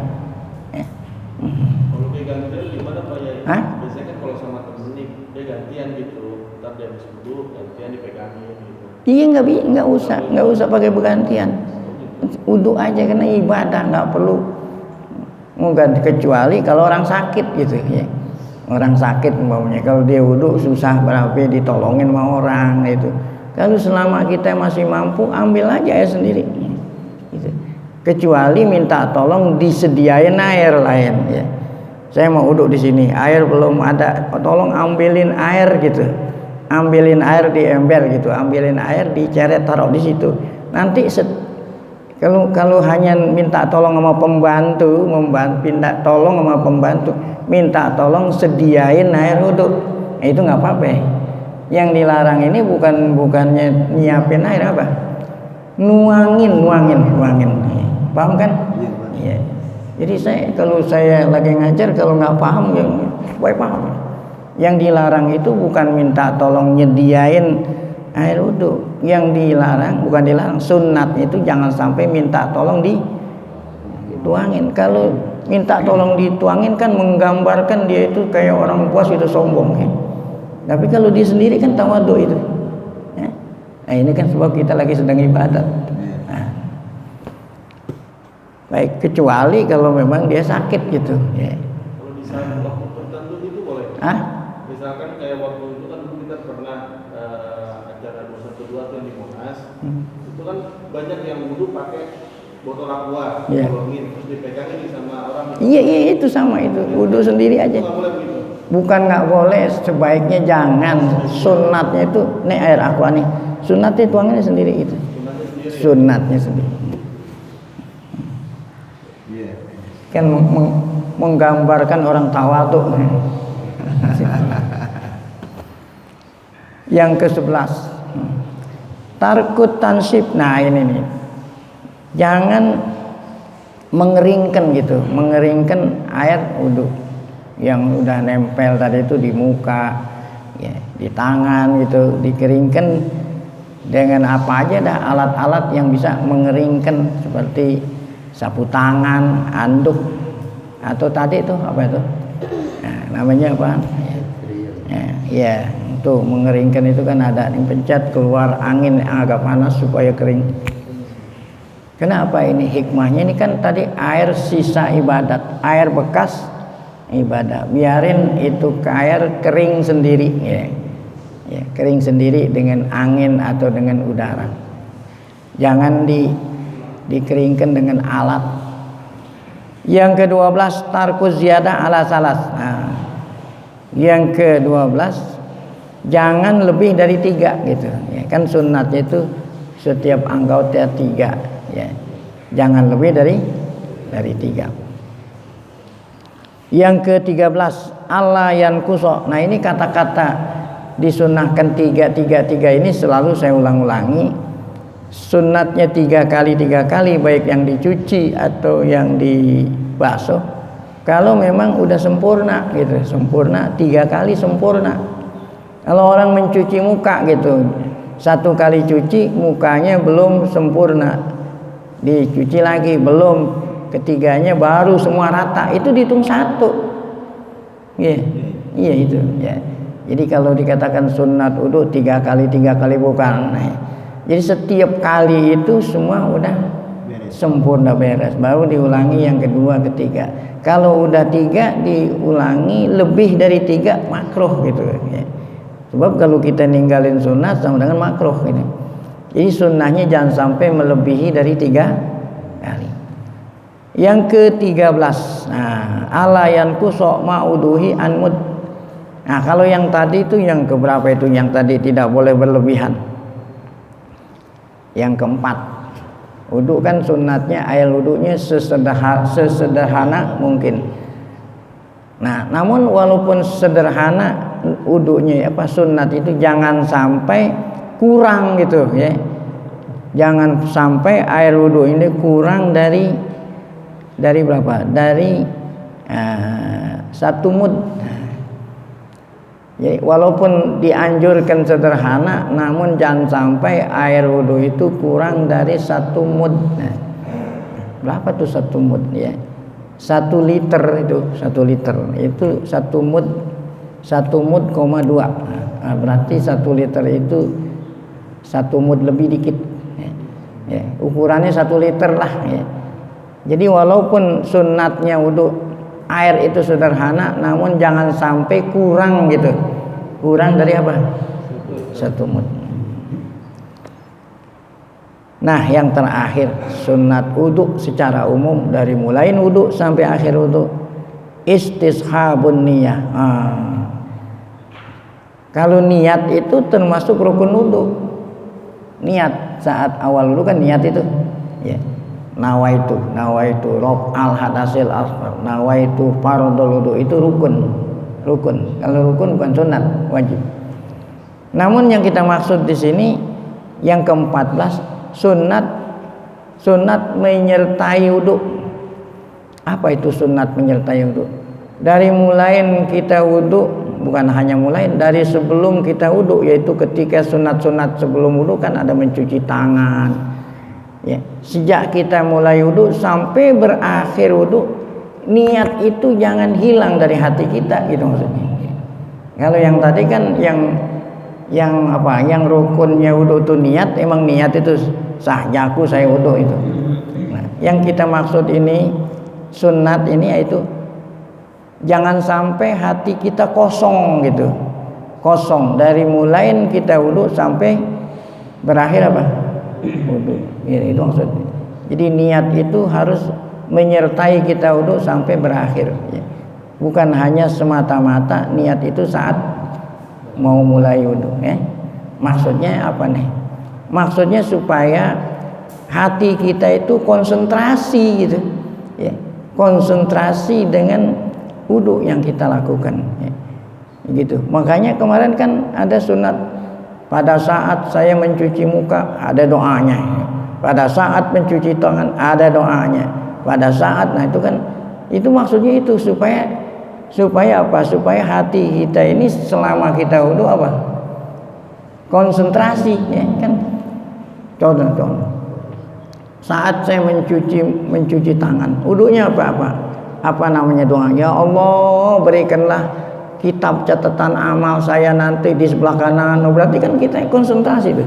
Speaker 3: Kalau dia gantian gimana Pak ya?
Speaker 1: Hah?
Speaker 3: Biasanya kan kalau sama temen nih dia gantian gitu, ntar dia habis wudu gantian dipegangin gitu.
Speaker 1: Iya nggak usah pakai bergantian. Wudu aja karena ibadah, nggak perlu ganti, kecuali kalau orang sakit gitu ya. Orang sakit umpamanya kalau dia wudu susah berapa ditolongin sama orang itu. Kalau selama kita masih mampu ambil aja ya sendiri. Gitu. Kecuali minta tolong disediain air lain ya. Saya mau uduk di sini, air belum ada, tolong ambilin air gitu. Ambilin air di ember gitu, ambilin air diceret taruh di situ. Nanti kalau hanya minta tolong sama pembantu, minta tolong sama pembantu, minta tolong sediain air uduk, itu nggak apa-apa. Yang dilarang ini bukannya nyiapin air apa? Nuangin. Paham kan? Iya. Jadi kalau saya lagi ngajar, kalau nggak paham ya baik paham. Yang dilarang itu bukan minta tolong nyediain air wudu. Yang dilarang, bukan dilarang, sunat itu jangan sampai minta tolong dituangin. Kalau minta tolong dituangin kan menggambarkan dia itu kayak orang puas, itu sombong ya. Tapi kalau dia sendiri kan tawadhu itu ya. Nah ini kan sebab kita lagi sedang ibadat. Nah, baik, kecuali kalau memang dia sakit gitu ya.
Speaker 3: Kalau di saat waktu tertentu itu boleh? Misalkan kayak waktu itu kan kita pernah acara 212 yang di Monas, itu kan banyak yang wudu pakai botol aqua, tolongin, terus dipegangin sama orang.
Speaker 1: Iya itu sama itu, wudu sendiri aja.
Speaker 3: Nggak boleh begitu.
Speaker 1: Bukan nggak boleh, sebaiknya jangan. Sunatnya itu, nih air aqua nih, sunatnya tuanginnya sendiri itu. Sunatnya sendiri. Kan menggambarkan orang tawadhu. Yang ke-11 tarkut tansib. Nah ini nih, jangan mengeringkan gitu, mengeringkan air wudu yang udah nempel tadi itu di muka ya, di tangan gitu, dikeringkan dengan apa aja dah, alat-alat yang bisa mengeringkan seperti sapu tangan, anduk, atau tadi itu apa itu? Nah, namanya apa? Ya, itu mengeringkan itu kan ada yang pencet keluar angin yang agak panas supaya kering. Kenapa ini hikmahnya? Ini kan tadi air sisa ibadat, air bekas ibadah. Biarin itu air kering sendiri ya. Ya, kering sendiri dengan angin atau dengan udara. Jangan dikeringkan dengan alat. Yang ke-12 tarkuz ziyadah ala salas. Nah, yang ke-12 jangan lebih dari 3 gitu ya. Kan sunnatnya itu setiap anggota 3 ya. Jangan lebih dari 3. Yang ke-13 Allah yankuso. Nah ini kata-kata disunahkan 3 ini selalu saya ulang-ulangi. Sunnatnya 3 kali, baik yang dicuci atau yang dibasuh. Kalau memang udah sempurna gitu, sempurna 3 kali sempurna. Kalau orang mencuci muka gitu, 1 kali cuci mukanya belum sempurna, dicuci lagi belum, ketiganya baru semua rata, itu dihitung 1. Iya itu ya. Jadi kalau dikatakan sunat wudu 3 kali bukan. Jadi setiap kali itu semua udah sempurna beres, baru diulangi yang kedua, ketiga. Kalau udah 3 diulangi lebih dari 3 makruh gitu ya. Sebab kalau kita ninggalin sunat sama dengan makruh ini. Jadi sunnahnya jangan sampai melebihi dari 3 kali. Yang ke-13, ala yanqusu ma'uduhi anmud. Nah, kalau yang tadi itu yang keberapa itu? Yang tadi tidak boleh berlebihan. Yang keempat, wudu kan sunatnya air wudunya sesederhana mungkin. Nah, namun walaupun sederhana wudunya sunat itu jangan sampai kurang gitu ya. Jangan sampai air wudu ini kurang dari berapa? Dari 1 mud. Jadi walaupun dianjurkan sederhana, namun jangan sampai air wudu itu kurang dari 1 mud. Nah, berapa tuh 1 mud ya? 1 liter itu 1 liter itu 1 mud 1,2. Nah, berarti 1 liter itu 1 mud lebih dikit. Ya, ukurannya 1 liter lah. Ya. Jadi walaupun sunatnya wudu air itu sederhana, namun jangan sampai kurang gitu. Kurang dari apa? 1 mud. Nah, yang terakhir sunat wudu secara umum dari mulai wudu sampai akhir wudu istishabun niyah. Kalau niat itu termasuk rukun wudu. Niat saat awal wudu kan niat itu. Ya. Nawaitu rob al hadasil asfar, nawaitu fardul wudu, itu rukun. Kalau rukun bukan sunat, wajib. Namun yang kita maksud di sini yang ke-14 sunat menyertai wudu. Apa itu sunat menyertai wudu? Dari mulai kita wudu, bukan hanya mulai, dari sebelum kita wudu, yaitu ketika sunat-sunat sebelum wudu kan ada mencuci tangan. Ya, sejak kita mulai wudu sampai berakhir wudu, niat itu jangan hilang dari hati kita gitu maksudnya. Kalau yang tadi kan yang rukunnya wudu itu niat, emang niat itu sah, jaku saya wudu itu. Nah, yang kita maksud ini sunat ini yaitu jangan sampai hati kita kosong gitu. Kosong dari mulai kita wudu sampai berakhir wudu. Ya, itu maksudnya. Jadi niat itu harus menyertai kita wudu sampai berakhir ya. Bukan hanya semata-mata niat itu saat mau mulai wudu ya. Maksudnya apa nih? Maksudnya supaya hati kita itu konsentrasi gitu ya. Konsentrasi dengan wudu yang kita lakukan ya. Gitu. Makanya kemarin kan ada sunat pada saat saya mencuci muka ada doanya ya. Pada saat mencuci tangan ada doanya. Pada saat, nah itu kan itu maksudnya itu supaya apa? Supaya hati kita ini selama kita wudu konsentrasi ya kan. Contoh. Saat saya mencuci tangan, wudunya apa namanya doa? Ya Allah, berikanlah kitab catatan amal saya nanti di sebelah kanan. Berarti kan kita konsentrasi tuh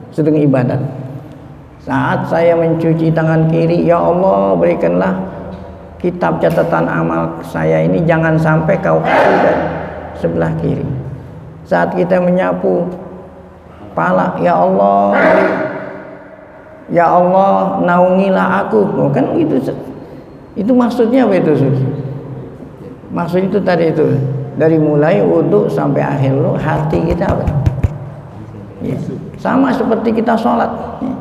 Speaker 1: sedang ibadat. Saat saya mencuci tangan kiri, ya Allah berikanlah kitab catatan amal saya ini jangan sampai kau kasih dari sebelah kiri. Saat kita menyapu kepala, ya Allah naungilah aku. Kan itu maksudnya apa itu? Maksud itu tadi itu dari mulai wudu sampai akhir wudu hati kita apa? Ya, sama seperti kita sholat. Ya.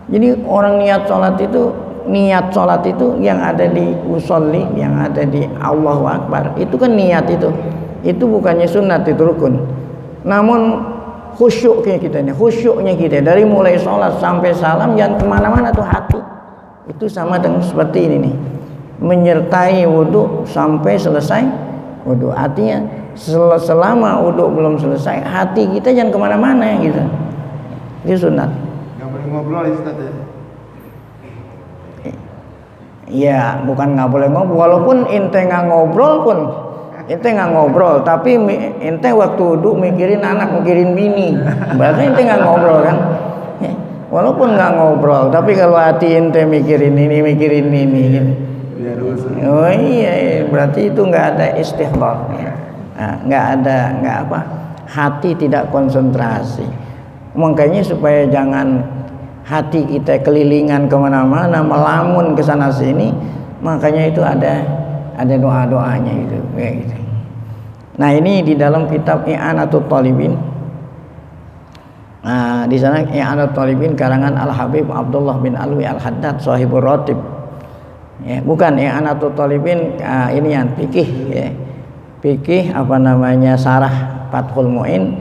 Speaker 1: Jadi orang niat sholat itu yang ada di usolli, yang ada di Allahu Akbar, itu kan niat itu bukannya sunat, itu rukun. Namun khusyuknya kita dari mulai sholat sampai salam jangan kemana-mana tuh hati. Itu sama dengan seperti ini nih, menyertai wudu sampai selesai wudu. Artinya selama wudu belum selesai hati kita jangan kemana-mana gitu. Itu sunat.
Speaker 2: Ngobrol Ustaz ya?
Speaker 1: Ya bukan nggak boleh ngobrol, walaupun ente nggak ngobrol pun ente nggak ngobrol, tapi ente waktu wudu mikirin anak, mikirin bini, berarti ente nggak ngobrol kan? Ya, walaupun nggak ngobrol, tapi kalau hati ente mikirin ini gitu. Oh iya, berarti itu nggak ada istighfar, ya. Nah, nggak apa, hati tidak konsentrasi. Makanya supaya jangan hati kita kelilingan kemana-mana, melamun ke sana sini, makanya itu ada doa-doanya gitu, kayak gitu. Nah ini di dalam kitab I'anatul Talibin. Nah di sana I'anatul Talibin karangan Al Habib Abdullah bin Alwi Al Haddad Shahibur Ratib. Ya, bukan I'anatul Talibin ini yang fikih, ya. Fikih apa namanya Sarah Fathul Mu'in,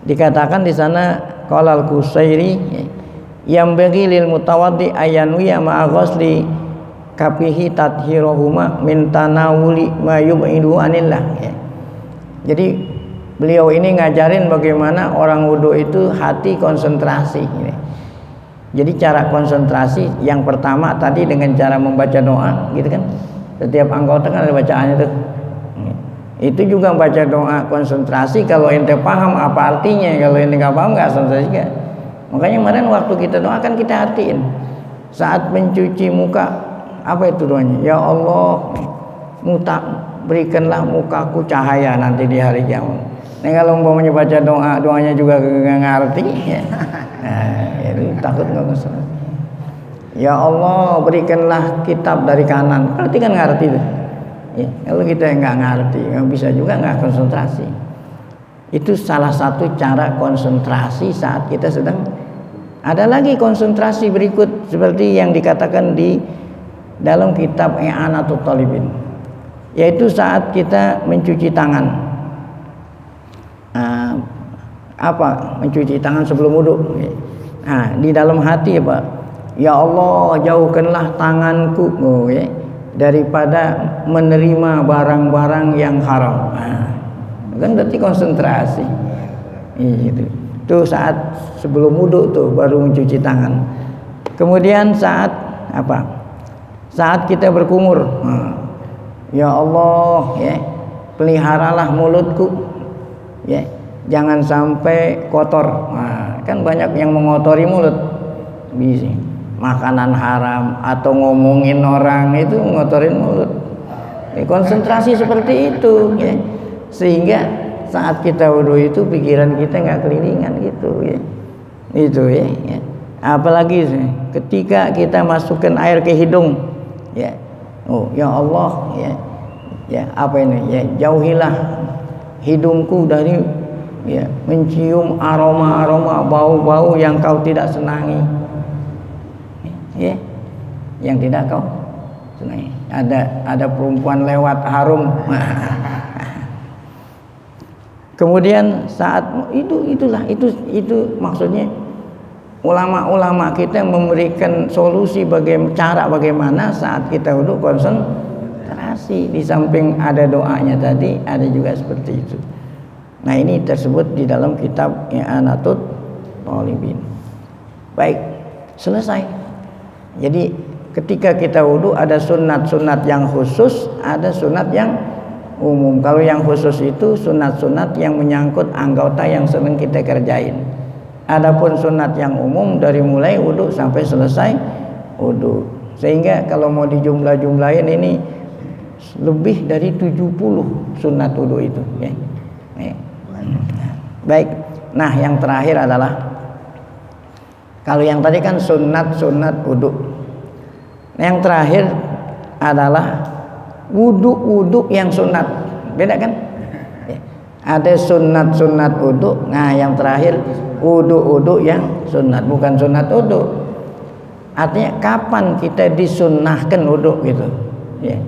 Speaker 1: dikatakan di sana qala Al-Qusairi yang bagi lil mutawaddi ayanwi ma'a ghusli kafihi tathhiruhuma min tanawuli ma yub'idu anillah, ya. Jadi beliau ini ngajarin bagaimana orang wudu itu hati konsentrasi, ya. Jadi cara konsentrasi yang pertama tadi dengan cara membaca doa, gitu kan. Setiap anggota kan ada bacaannya tuh. Itu juga baca doa konsentrasi. Kalau ente paham apa artinya, kalau ente nggak paham nggak konsentrasi juga. Makanya kemarin waktu kita doakan kita artiin. Saat mencuci muka, apa itu doanya? Ya Allah, berikanlah mukaku cahaya nanti di hari kiamat. Nah kalau umpamanya baca doanya juga nggak ngerti, ya. Nah, itu takut nggak konsentrasi. Ya Allah, berikanlah kitab dari kanan, berarti kan ngerti tuh. Ya, kalau kita nggak ngerti, nggak bisa juga nggak konsentrasi. Itu salah satu cara konsentrasi saat kita sedang. Ada lagi konsentrasi berikut seperti yang dikatakan di dalam kitab I'anatul Talibin, yaitu saat kita mencuci tangan. Mencuci tangan sebelum wudu. Nah, di dalam hati apa? Ya Allah, jauhkanlah tanganku daripada menerima barang-barang yang haram. Nah, kan berarti konsentrasi. Gitu. Itu saat sebelum wudu tuh baru mencuci tangan. Kemudian saat apa? Saat kita berkumur. Ya Allah, peliharalah mulutku, jangan sampai kotor. Nah, kan banyak yang mengotori mulut, bisa makanan haram atau ngomongin orang itu ngotorin mulut. Konsentrasi seperti itu, sehingga saat kita wudu itu pikiran kita nggak kelilingan gitu, itu ya. Apalagi ketika kita masukkan air ke hidung, ya Allah, apa ini, jauhilah hidungku dari mencium aroma-aroma bau-bau yang kau tidak senangi, yang tidak kau senangi. Ada perempuan lewat harum. Kemudian saat itu maksudnya ulama-ulama kita memberikan solusi bagaimana saat kita wudu konsentrasi. Di samping ada doanya tadi, ada juga seperti itu. Nah ini tersebut di dalam kitab I'anatul Talibin. Baik, selesai. Jadi ketika kita wudu ada sunat-sunat yang khusus, ada sunat yang umum. Kalau yang khusus itu sunat-sunat yang menyangkut anggota yang sedang kita kerjain. Adapun sunat yang umum dari mulai wudu sampai selesai wudu. Sehingga kalau mau dijumlah-jumlahin ini lebih dari 70 sunat wudu itu, ya. Baik. Nah, yang terakhir adalah kalau yang tadi kan sunat wudu. Yang terakhir adalah wudu yang sunat. Beda kan? Ada sunat wudu. Nah, yang terakhir wudu yang sunat, bukan sunat wudu. Artinya kapan kita disunnahkan wudu gitu, ya.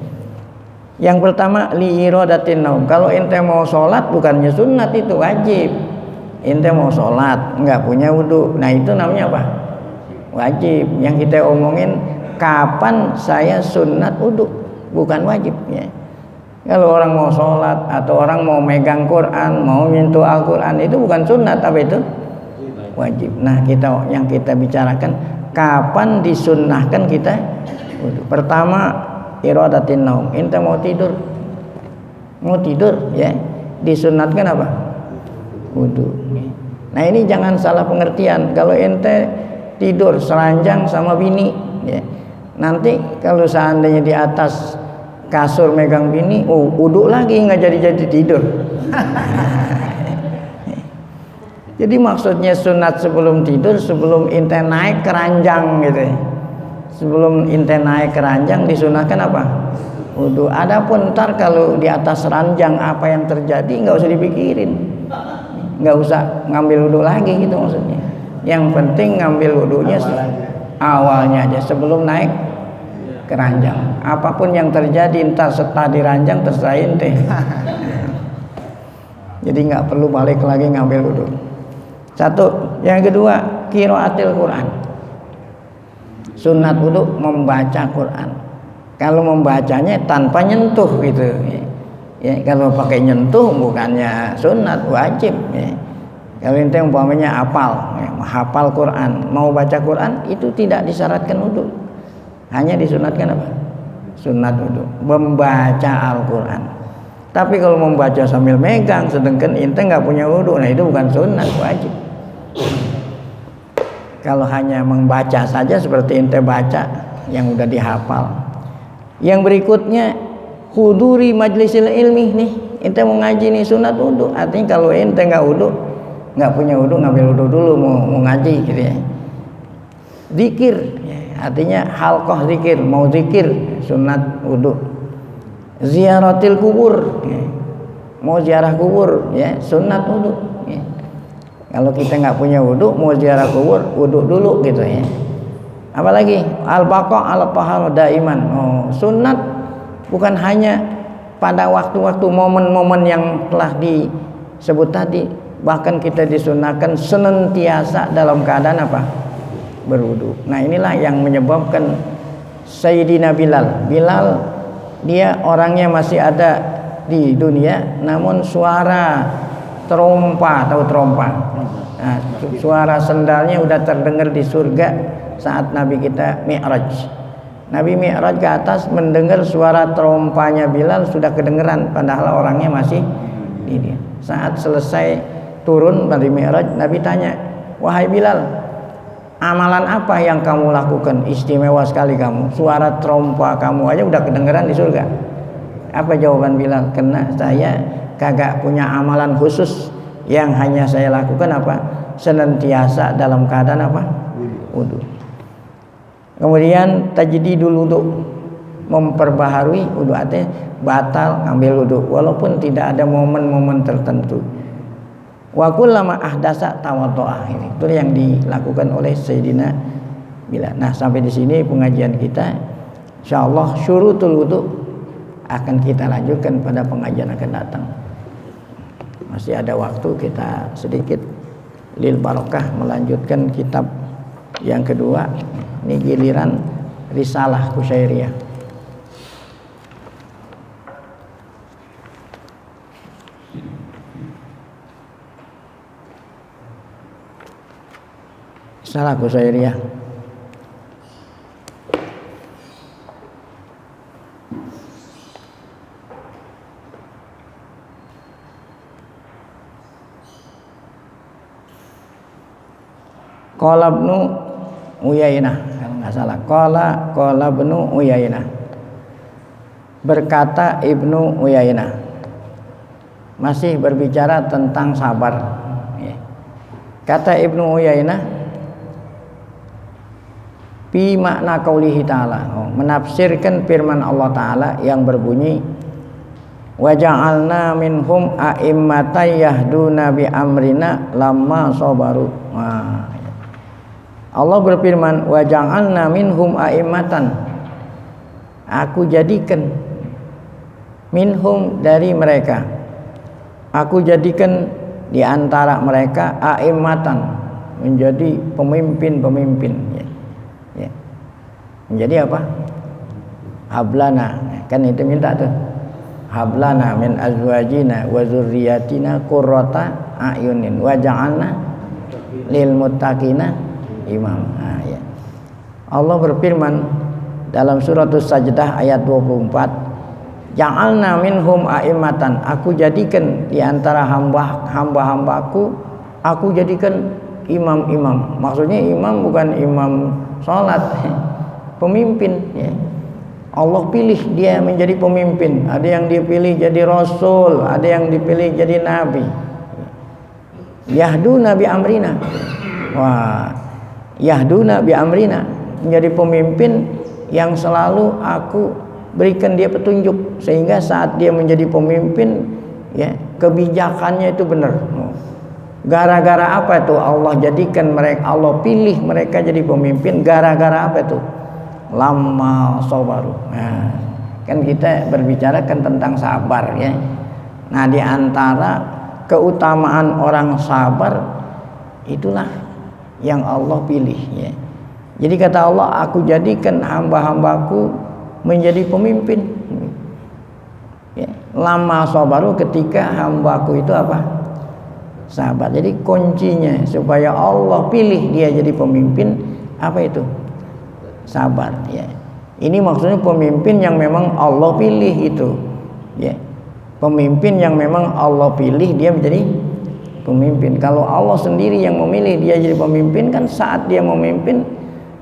Speaker 1: Yang pertama liiradatin naum. Kalau ente mau sholat bukannya sunat, itu wajib. Ente mau sholat nggak punya wudu, nah itu namanya apa? Wajib. Yang kita omongin kapan saya sunat wudu, bukan wajib, ya. Kalau orang mau sholat atau orang mau megang Quran, mau nyentuh Al-Quran, itu bukan sunat, tapi itu wajib. Nah yang kita bicarakan kapan disunnahkan kita wudu. Pertama iradatin naum, ente mau tidur, mau tidur ya disunatkan apa? Wudu. Nah ini jangan salah pengertian. Kalau ente tidur seranjang sama bini ya, nanti kalau seandainya di atas kasur megang bini, wudu lagi, nggak jadi tidur. Jadi maksudnya sunat sebelum tidur, sebelum ente naik ke ranjang gitu ya. Sebelum ente naik ke ranjang disunahkan apa? Wudu. Adapun ntar kalau di atas ranjang apa yang terjadi nggak usah dipikirin, nggak usah ngambil wudu lagi gitu maksudnya. Yang penting ngambil wudunya awalnya aja sebelum naik ke ranjang. Apapun yang terjadi ntar setelah di ranjang terserah ente. Jadi nggak perlu balik lagi ngambil wudu. Satu. Yang kedua, qiraatil Quran. Sunat wudu membaca Quran. Kalau membacanya tanpa nyentuh gitu ya, kalau pakai nyentuh bukannya sunat, wajib ya. Kalau ente umpamanya hafal ya, hafal Quran, mau baca Quran itu tidak disyaratkan wudu, hanya disunatkan apa? Sunat wudu, membaca Al-Quran. Tapi kalau membaca sambil megang sedangkan ente nggak punya wudu, nah itu bukan sunat, wajib. Kalau hanya membaca saja seperti ente baca yang udah dihafal. Yang berikutnya huduri majlisil ilmi nih, ente mau ngaji nih sunat wudu. Artinya kalau ente nggak wudu, nggak punya wudu, ngambil wudu dulu mau ngaji gitu ya. Zikir ya, artinya halqah zikir, mau zikir sunat wudu. Ziaratil kubur ya, mau ziarah kubur ya sunat wudu ya. Kalau kita nggak punya wudu mau ziarah kubur, wudu dulu gitu ya. Apalagi al-baqa ala tahara daiman. Sunat bukan hanya pada waktu-waktu momen-momen yang telah disebut tadi, bahkan kita disunahkan senantiasa dalam keadaan apa? Berwudu. Nah inilah yang menyebabkan Sayyidina Bilal dia orangnya masih ada di dunia, namun suara trompa, tahu trompa? Nah, suara sendalnya udah terdengar di surga saat Nabi kita Mi'raj. Nabi Mi'raj ke atas mendengar suara trompanya Bilal sudah kedengeran, padahal orangnya masih di dia. Saat selesai turun dari Mi'raj, Nabi tanya, wahai Bilal, amalan apa yang kamu lakukan? Istimewa sekali kamu, suara trompa kamu aja udah kedengeran di surga. Apa jawaban Bilal? Karena saya kagak punya amalan khusus, yang hanya saya lakukan apa? Senantiasa dalam keadaan apa? Wudu. Kemudian tajdidul wudu, memperbaharui wudu, artinya batal ngambil wudu walaupun tidak ada momen-momen tertentu. Wa kullama ahdasa tawaddo'a, itu yang dilakukan oleh Sayyidina Bilal. Nah, sampai di sini pengajian kita. Insyaallah syurutul wudu akan kita lanjutkan pada pengajian akan datang. Masih ada waktu, kita sedikit lil barokah melanjutkan kitab yang kedua. Ini giliran Risalah Qusyairiyah. Risalah Qusyairiyah. Qala Ibnu Uyainah, kalau nggak salah. Qala Ibnu Uyainah. Berkata Ibnu Uyainah. Masih berbicara tentang sabar. Kata Ibnu Uyainah, fi makna qaulihi ta'ala, menafsirkan firman Allah Ta'ala yang berbunyi, wa ja'alna minhum a'immatan yahduna bi amrina lamma sabaru. Allah berfirman, wa ja'alna minhum a'immatan, aku jadikan minhum dari mereka, aku jadikan di antara mereka a'immatan, menjadi pemimpin-pemimpin ya. Menjadi apa? Hablana, kan itu minta tuh, hablana min azwajina wa dzurriyyatina qurrata a'yunin wa ja'alna lil muttaqina imam. Nah, ya. Allah berfirman dalam surat As-Sajdah ayat 24, Ja'alna minhum a'immatan, aku jadikan di antara hamba-hambaku, aku jadikan imam-imam. Maksudnya imam bukan imam sholat, pemimpin ya. Allah pilih dia menjadi pemimpin. Ada yang dipilih jadi rasul, ada yang dipilih jadi nabi. Yahduna bi amrina. Wah, yahduna bi amrina, menjadi pemimpin yang selalu aku berikan dia petunjuk, sehingga saat dia menjadi pemimpin ya, kebijakannya itu benar. Gara-gara apa itu Allah jadikan mereka, Allah pilih mereka jadi pemimpin? Gara-gara apa itu? Lama sabaru. Nah, kan kita berbicara kan tentang sabar ya. Nah, di antara keutamaan orang sabar itulah yang Allah pilih ya. Jadi kata Allah, aku jadikan hamba-hambaku menjadi pemimpin ya. Lama sabaru, ketika hambaku itu apa? Sabar. Jadi kuncinya supaya Allah pilih dia jadi pemimpin apa itu? Sabar ya. Ini maksudnya pemimpin yang memang Allah pilih itu ya. Pemimpin yang memang Allah pilih dia menjadi pemimpin. Kalau Allah sendiri yang memilih dia jadi pemimpin, kan saat dia memimpin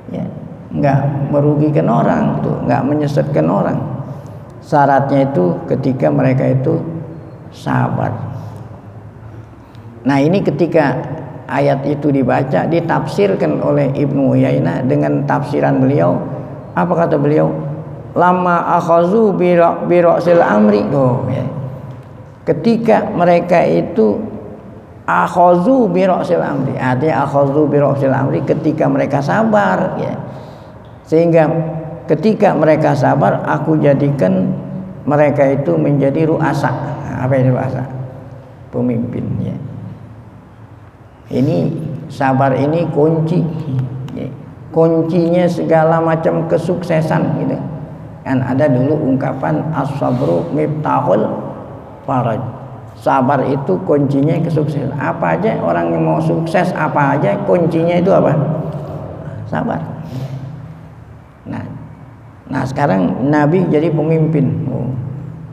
Speaker 1: ya, nggak merugikan orang tuh, nggak menyesatkan orang. Syaratnya itu ketika mereka itu sabar. Nah, ini ketika ayat itu dibaca, ditafsirkan oleh Ibnu Uyainah dengan tafsiran beliau. Apa kata beliau? Lama akhazu bi ra'sil amri. Oh, ya. Ketika mereka itu akhazu bi ra'sil amri, artinya akhazu bi ra'sil amri ketika mereka sabar ya. Sehingga ketika mereka sabar, aku jadikan mereka itu menjadi ru'asa. Apa ini ru'asa? Pemimpin ya. Ini sabar ini kunci ya. Kuncinya segala macam kesuksesan gitu. Kan ada dulu ungkapan as-sabru miftahul faraj. Sabar itu kuncinya kesuksesan. Apa aja orang yang mau sukses, apa aja kuncinya itu apa? Sabar. Nah sekarang Nabi jadi pemimpin.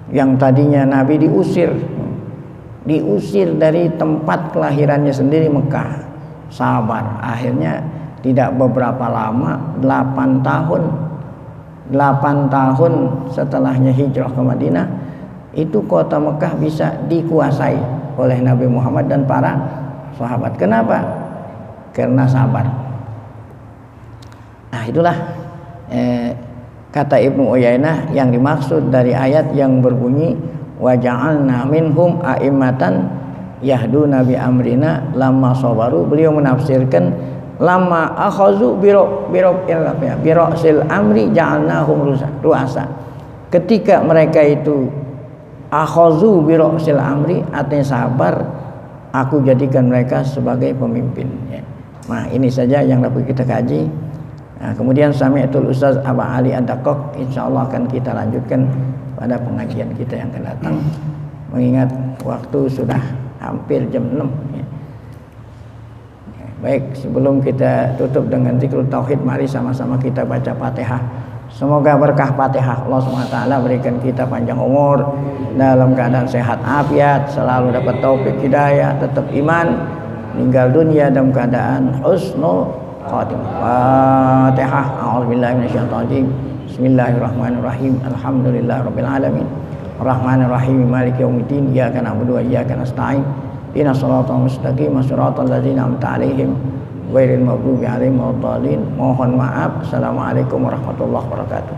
Speaker 1: Yang tadinya Nabi diusir dari tempat kelahirannya sendiri, Mekah. Sabar. Akhirnya tidak beberapa lama, 8 tahun setelahnya hijrah ke Madinah, itu kota Mekah bisa dikuasai oleh Nabi Muhammad dan para sahabat. Kenapa? Karena sabar. Nah, itulah kata Ibnu Uyainah yang dimaksud dari ayat yang berbunyi wa ja'alna minhum a'immatan yahduna bi amrina lamma sabaru. Beliau menafsirkan lama akhazu bira'sil amri ja'alnahum ru'asa. Ketika mereka itu akhazu bira'sil amri, artinya sabar, aku jadikan mereka sebagai pemimpin ya. Nah, ini saja yang dapat kita kaji. Nah, kemudian Sami'atul Ustaz Aba Ali Ad-Daqqaq insyaallah akan kita lanjutkan pada pengajian kita yang akan datang, mengingat waktu sudah hampir jam 6 ya. Baik, sebelum kita tutup dengan zikrul tauhid, mari sama-sama kita baca Fatihah. Semoga berkah Fatihah Allah SWT berikan kita panjang umur, dalam keadaan sehat afiat, selalu dapat taufik hidayah, tetap iman, meninggal dunia dalam keadaan husnul khatimah. Fatihah. A'udzubillahi minasyaitonir rajim. Bismillahirrahmanirrahim. Alhamdulillahirabbil alamin. Arrahmanirrahim. Maliki yaumiddin. Iyyaka na'budu wa iyyaka nasta'in. Ihdinas siratal mustaqim. Shiratal ladzina an'amta 'alaihim ghairil maghdubi 'alaihim waladdallin. Mohon maaf. Assalamualaikum warahmatullahi wabarakatuh.